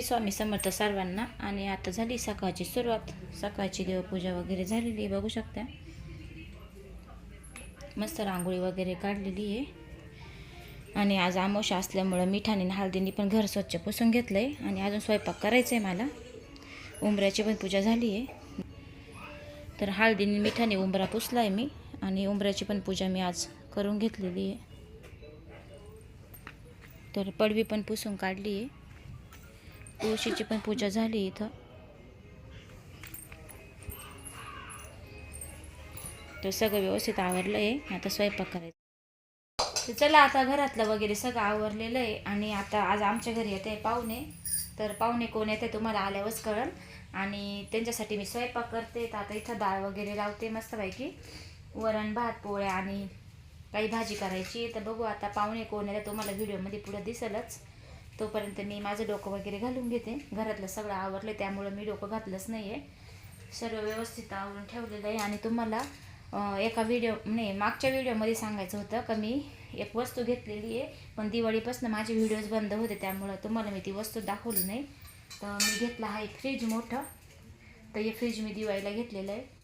स्वामी समर्थ सर्वांना। आणि आता झाली सकाळची सुरुवात, सकाळची देवपूजा वगैरे झालेली बघू शकता। मस्त रांगोळी वगैरे काढलेली आहे आणि आज अमावस्या असल्यामुळे मिठाने आणि हळदीने पण घर स्वच्छ पुसून घेतलंय आणि अजून स्वयंपाक करायचा आहे मला। उंबऱ्याची पण पूजा झाली आहे, तर हळदीने मिठाने उंबरा पुसलाय मी आणि उंबऱ्याची पण पूजा मी आज करून घेतलेली आहे। तर पडवी पण पुसून काढली आहे, तुळशीची पण पूजा झाली इथं। तर सगळं व्यवस्थित आवरलं आहे, आता स्वयंपाक करायचा। तर चला आता घरातलं वगैरे सगळं आवरलेलं आहे आणि आता आज आमच्या घरी येते पाहुणे। तर पाहुणे कोण येते तुम्हाला आल्यावरच कळेल आणि त्यांच्यासाठी मी स्वयंपाक करते। तर आता इथं डाळ वगैरे लावते मस्तपैकी, वरण भात पोळ्या आणि काही भाजी करायची। तर बघू आता पाहुणे कोण येते तुम्हाला व्हिडिओमध्ये पुढे दिसेलच। तोपर्यंत मी माझं डोकं वगैरे घालून घेते। घरातलं सगळं आवरलं त्यामुळे मी डोकं घातलंच नाही आहे, सर्व व्यवस्थित आवरून ठेवलेलं आहे। आणि तुम्हाला एका मागच्या व्हिडिओमध्ये सांगायचं होतं का मी एक वस्तू घेतलेली आहे, पण दिवाळीपासून माझे व्हिडिओज बंद होते त्यामुळे तुम्हाला मी ती वस्तू दाखवली नाही। तर मी घेतला आहे फ्रीज मोठं, तर हे फ्रीज मी दिवाळीला घेतलेलं आहे।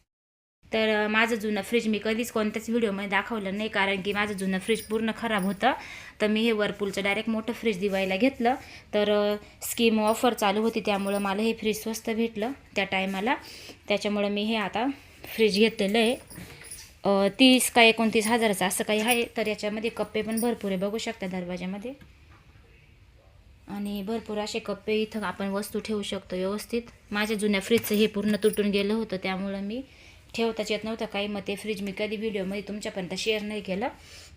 तर माझं जुनं फ्रीज मी कधीच कोणत्याच व्हिडिओमध्ये दाखवलं नाही, कारण की माझं जुनं फ्रीज पूर्ण खराब होतं। तर मी हे वर्लपूलचं डायरेक्ट मोठं फ्रीज दिवाळीला घेतलं। तर स्कीम ऑफर चालू होती त्यामुळं मला हे फ्रीज स्वस्त भेटलं त्या टायमाला, त्याच्यामुळं मी हे आता फ्रीज घेतलेलं आहे। 30 का 29 हजाराचं असं काही आहे। तर याच्यामध्ये कप्पे पण भरपूर आहे बघू शकता दरवाजामध्ये, आणि भरपूर असे कप्पे इथं आपण वस्तू ठेवू शकतो व्यवस्थित। माझ्या जुन्या फ्रीजचं हे पूर्ण तुटून गेलं होतं त्यामुळं मी ठेवताच येत नव्हतं काही, मग ते फ्रीज मी कधी व्हिडिओमध्ये तुमच्यापर्यंत शेअर नाही केलं।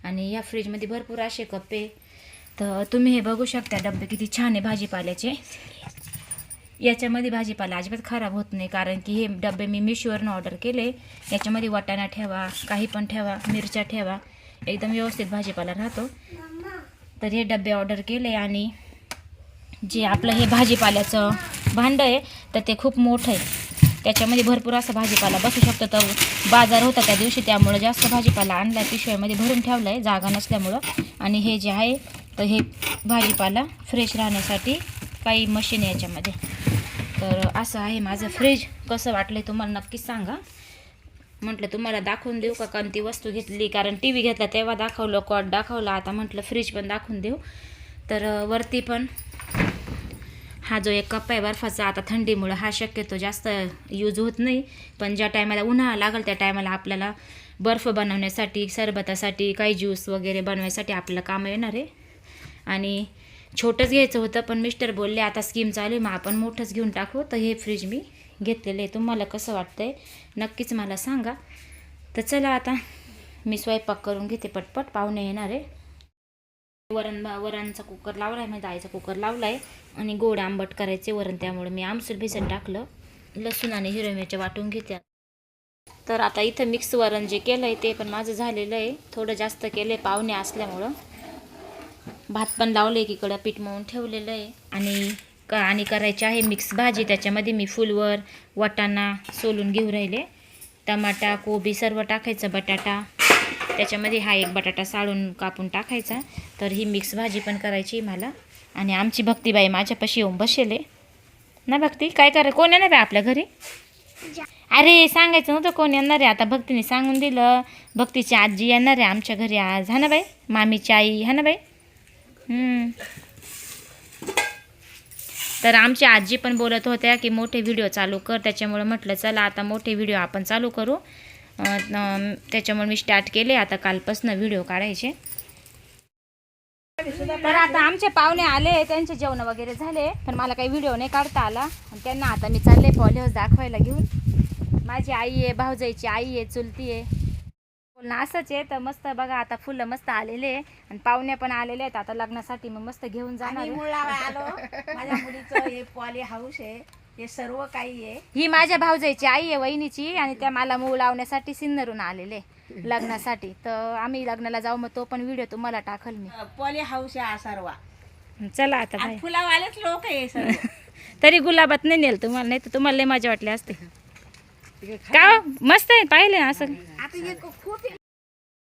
आणि या फ्रीजमध्ये भरपूर असे कप्पे, तर तुम्ही हे बघू शकता डब्बे किती छान आहे भाजीपाल्याचे। याच्यामध्ये भाजीपाला अजिबात खराब होत नाही, कारण की हे डबे मी मिशोवरून ऑर्डर केले। याच्यामध्ये वाटाणा ठेवा, काही पण ठेवा, मिरच्या ठेवा, एकदम व्यवस्थित भाजीपाला राहतो। तर हे डबे ऑर्डर केले आणि जे आपलं हे भाजीपाल्याचं भांडं आहे तर ते खूप मोठं आहे, त्याच्यामध्ये भरपूर असं भाजीपाला बसू शकतो। तर बाजार होता त्या दिवशी त्यामुळं जास्त भाजीपाला आणला, पिशव्यामध्ये भरून ठेवला आहे जागा नसल्यामुळं। आणि हे जे आहे तर हे भाजीपाला फ्रेश राहण्यासाठी काही मशीन आहे याच्यामध्ये। तर असं आहे माझं फ्रीज। कसं वाटलं तुम्हाला नक्कीच सांगा। म्हटलं तुम्हाला दाखवून देऊ का कोणती वस्तू घेतली, कारण टी व्ही घेतला तेव्हा दाखवलं, कॉट दाखवला, आता म्हटलं फ्रीज पण दाखवून देऊ। तर वरती पण हा जो एक कप आहे बर्फाचा, आता थंडीमुळे हा शक्यतो जास्त यूज होत नाही, पण ज्या टायमाला उन्हाळा लागेल त्या टायमाला आपल्याला बर्फ बनवण्यासाठी, सरबतासाठी, काही ज्यूस वगैरे बनवायसाठी आपल्याला कामं येणार आहे। आणि छोटंच घ्यायचं होतं पण मिस्टर बोलले आता स्कीम चालू आहे मग आपण मोठंच घेऊन टाकू। तर हे फ्रीज मी घेतलेलं आहे, तुम्हाला कसं वाटतंय नक्कीच मला सांगा। तर चला आता मी स्वयंपाक करून घेते पटपट, पाहुणे येणार आहे। वरणचा कुकर लावला आहे, मी डाळीचा कुकर लावला आहे आणि गोड आंबट करायचे वरण, त्यामुळे मी आमसूल भिजत टाकलं, लसूण आणि हिरव्या मिरच्या वाटून घेते। तर आता इथं मिक्स वरण जे केलं आहे ते पण माझं झालेलं आहे, थोडं जास्त केलं आहे पाहुणे असल्यामुळं। भात पण लावलं आहे एकीकडं, पीठ मळून ठेवलेलं आहे आणि करायची आहे मिक्स भाजी। त्याच्यामध्ये मी फुलवर, वाटाणा सोलून घेऊ राहिले, टमाटा, कोबी सर्व टाकायचं, बटाटा, त्याच्यामध्ये हा एक बटाटा साळून कापून टाकायचा। तर ही मिक्स भाजी पण करायची मला। आणि आमची भक्तीबाई माझ्यापाशी येऊन बसेले ना। भक्ती काय कोण येणार आहे आपल्या घरी? अरे सांगायचं नव्हतं कोण येणार आहे, आता भक्तीने सांगून दिलं। भक्तीची आजी येणार आहे आमच्या घरी आज, हा ना बाई, मामीची आई, हा ना बाई। तर आमची आजी पण बोलत होत्या की मोठे व्हिडिओ चालू कर, त्याच्यामुळे म्हटलं चला आता मोठे व्हिडिओ आपण चालू करू। त्याच्यामुळे मी स्टार्ट केले आता कालपासून व्हिडिओ काढायचे। तर आता आमचे पाहुणे आले, त्यांचे जेवण वगैरे झाले, पण मला काही व्हिडिओ नाही काढता आला। त्यांना आता मी चालले पॉली दाखवायला घेऊन। माझी आई आहे, भाऊजाईची आई आहे, चुलती आहे, बोलणं असंच आहे। तर मस्त बघा आता फुलं मस्त आलेले आहे आणि पाहुणे पण आलेले आहेत आता लग्नासाठी, मग मस्त घेऊन जाणार आलो। माझ्या मुलीचं हे पॉली हाऊस आहे, हे सर्व काही आहे। ही माझ्या भाऊजाईची आई आहे, वहिनीची, आणि त्या मला मूळ लावण्यासाठी सिन्नरून आलेले लग्नासाठी। तर आम्ही लग्नाला जाऊ, मग तो पण व्हिडिओ तुम्हाला टाकल मी। पॉली हाऊस आहे सर्व। चला आता फुलावालेच लोक आहे सर्व। तरी गुलाबात नाही नेल तुम्हाला, नाही तर तुम्हाला लय मजा वाटली असते का? मस्त आहे, पाहिले ना असं।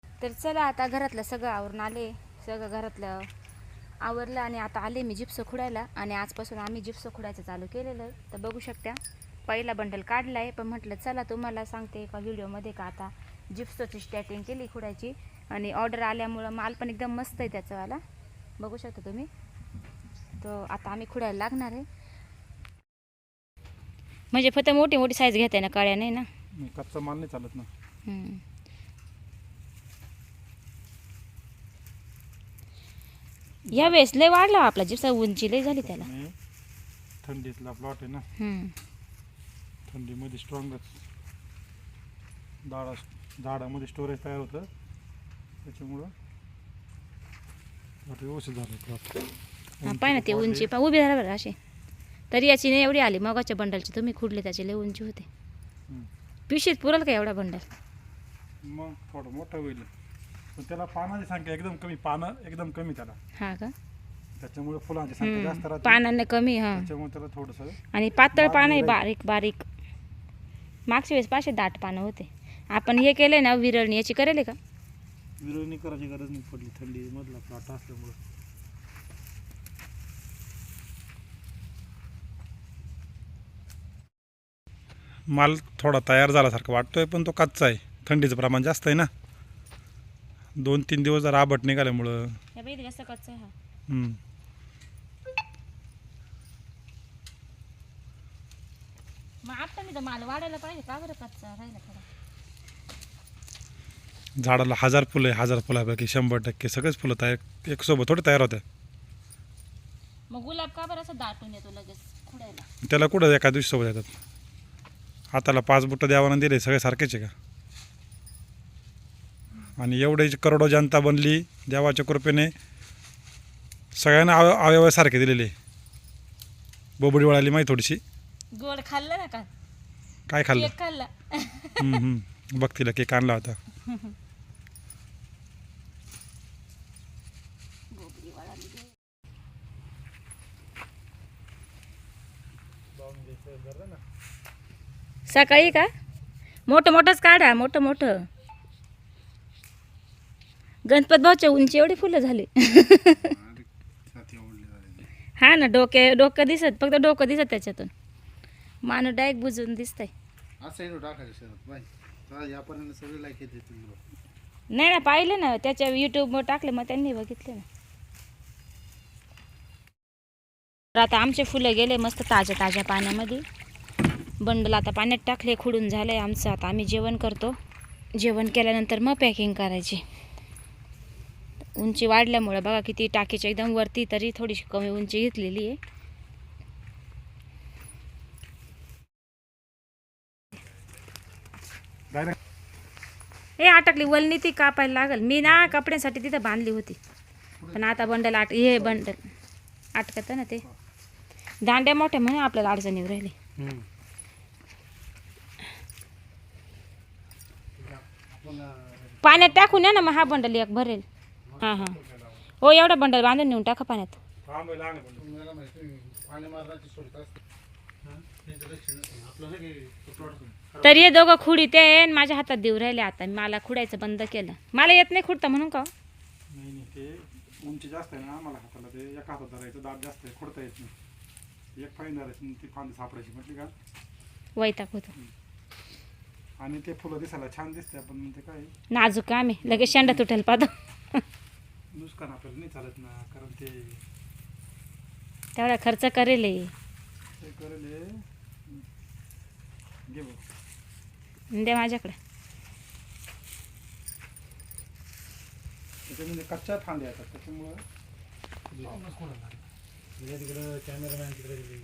तर चला आता घरातलं सगळं आवरून आले, सगळं घरातलं आवरलं आणि आता आले मी जिप्स खुडायला आणि आजपासून आम्ही जिप्स खुडायचं चालू केलेलं आहे. तर बघू शकता पहिला बंडल काढला आहे, पण म्हटलं चला तुम्हाला सांगते एका व्हिडिओमध्ये का आता जिप्सची स्टार्टिंग केली खुडायची आणि ऑर्डर आल्यामुळं माल पण एकदम मस्त आहे त्याचावाला, बघू शकता तुम्ही. तर आता आम्ही खुडायला लागणार आहे. म्हणजे फक्त मोठी मोठी साईज घेते ना, काळ्या नाही ना, कच्चा माल नाही चालत ना. या वेळेस लय वाढला आपला जिप्सा, उंची लय झाली त्याला. थंडीतला प्लॉट आहे ना, थंडीमध्ये स्ट्रॉंगच झाडामध्ये स्टोरेज तयार होतं, त्याच्यामुळं व्यवस्थित झालं प्लॉट. पाय ना ते उंची पा उभी झाला बरं अशी. तरी याची नाही एवढी आली, मगाच्या बंडलची तुम्ही खुडले त्याची लय उंची होते. पिशीत पुरल का एवढा बंडल? मग थोडं मोठं होईल, पण त्याला पानाची संख्या एकदम कमी, पानं एकदम कमी त्याला. हा का? त्याच्यामुळे फुलांची संख्या जास्त राहते, पानांना कमी. हा, त्याच्यामुळे त्याला थोडंसं. आणि पातळ पानं आहे, बारीक बारीक. मागच्या वेळेस पाचशे दाट पानं होते. आपण हे केलंय ना विरळणी, याची करेल का? विरळणी करायची गरज नाही पडली, थंडी मधला प्लॉट असल्यामुळे. माल थोडा तयार झाल्यासारखं वाटतोय, पण तो कच्चा आहे, थंडीचं प्रमाण जास्त आहे ना. 2-3 दिवस जरा आबट निघाल्यामुळं. जास्त कच्चा आहे हा. मग आता मी तर माल वाढायला पाहिजे का बरं कच्चा राहिला थोडा? झाडाला 1000 फुलं आहे, 1000 फुलापैकी 100% सगळेच फुलं तयार एक सोबत थोडे तयार होते. मग गुलाब का बरं असं दाटून येतो लगेच खुडायला? त्याला कुठं एका दिवशी सोबत येतात. हाताला 5 बुटं देवानं दिले, सगळे सारखेच आहे का? आणि एवढे करोडो जनता बनली देवाच्या कृपेने, सगळ्यांना अवयव सारखे दिलेले. बोबडी वळाली माहिती थोडीशी. गोड खाल्लं ना का? काय खाल्लं? केक खाल्ला. बघ तिला केक आणला होता. सकाळी का? मोठं मोठंच काढा, मोठं मोठं. गणपत भाऊच्या उंची एवढी फुलं झाली. हा ना, डोकं दिसत, फक्त डोकं दिसत त्याच्यातून. माणूस डायरेक्ट बुजून दिसतंय. नाही ना, पाहिलं ना त्याच्या युट्यूबवर टाकले, मग त्यांनी बघितले ना. तर आता आमचे फुलं गेले मस्त ताज्या ताज्या पाण्यामध्ये. बंडल आता पाण्यात टाकले, खुडून झालंय आमचं. आता आम्ही जेवण करतो. जेवण केल्यानंतर मग पॅकिंग करायची. उंची वाढल्यामुळे बघा किती टाकीच्या एकदम वरती, तरी थोडीशी कमी उंची घेतलेली आहे. हे अटकली वलनी, ती कापायला लागल. मी ना कपड्यांसाठी तिथं बांधली होती, पण आता बंडल हे बंडल अटकत ना, ते दांड्या मोठ्या म्हणून आपल्याला अडचणीवर राहिली. पाण्यात टाकून या ना, मग हा बंडल एक भरेल. हां हां, हो एवढा बंडल बांधून नेऊन टाका पाण्यात. तरी हे दोघं खुडी ते माझ्या हातात देऊ राहिले. आता मला खुडायचं बंद केलं, मला येत नाही खुडता म्हणून का? नाही ते उंची जास्त आहे ना, मला हाताला ते एका हातात धरायचं, दाब जास्त आहे, खुडता येत नाही. एक फाईन धरायची, ती फांदी सापडायची म्हटली का वैताग होतो. आणि ते फुलं दिसायला छान दिसते, पण ते काय नाजूक आम्ही लगेच शेंडा तुटेल पाहतो. नुकसान आपल्याला नाही चालत ना, कारण ते तेवढा खर्च करेल. घे दे माझ्याकडे. त्याच्यामध्ये कच्च्या फांद्या येतात, त्याच्यामुळं तिकडं कॅमेरामॅन तिकडे गेले.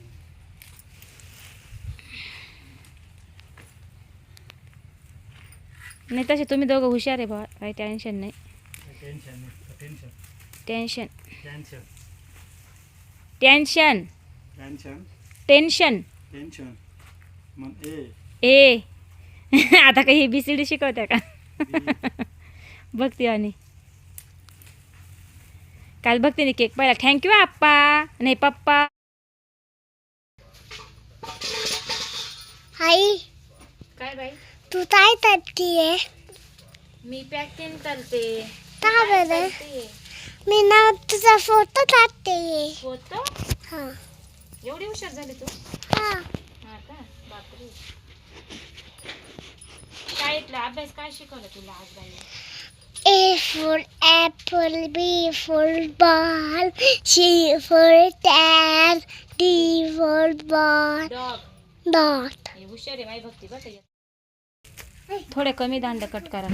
नाही तसे तुम्ही दोघं हुशार आहे बा, काही टेन्शन नाही. Tension tension tension tension tension tension tension tension मग ए आता काही ABCD शिकवत्या का? भक्ती आणि काल भक्तीने केक पाहिला. थँक्यू आप्पा, नाही पप्पा. आई, काय बाई? तू काय करतीये? मी पॅकिंग करते. का बरं? मी ना तुझा फोटो काढते. होतो हा एवढी हुशार झाली तू हा. हा का बापरे शाळेतला अभ्यास काय शिकवलं तुला आज बाई A for apple, B for ball, C for cat, D for ball, dog dot. हे हुशार आहे माई भक्ती बघ थोडे कमी दांड कट करा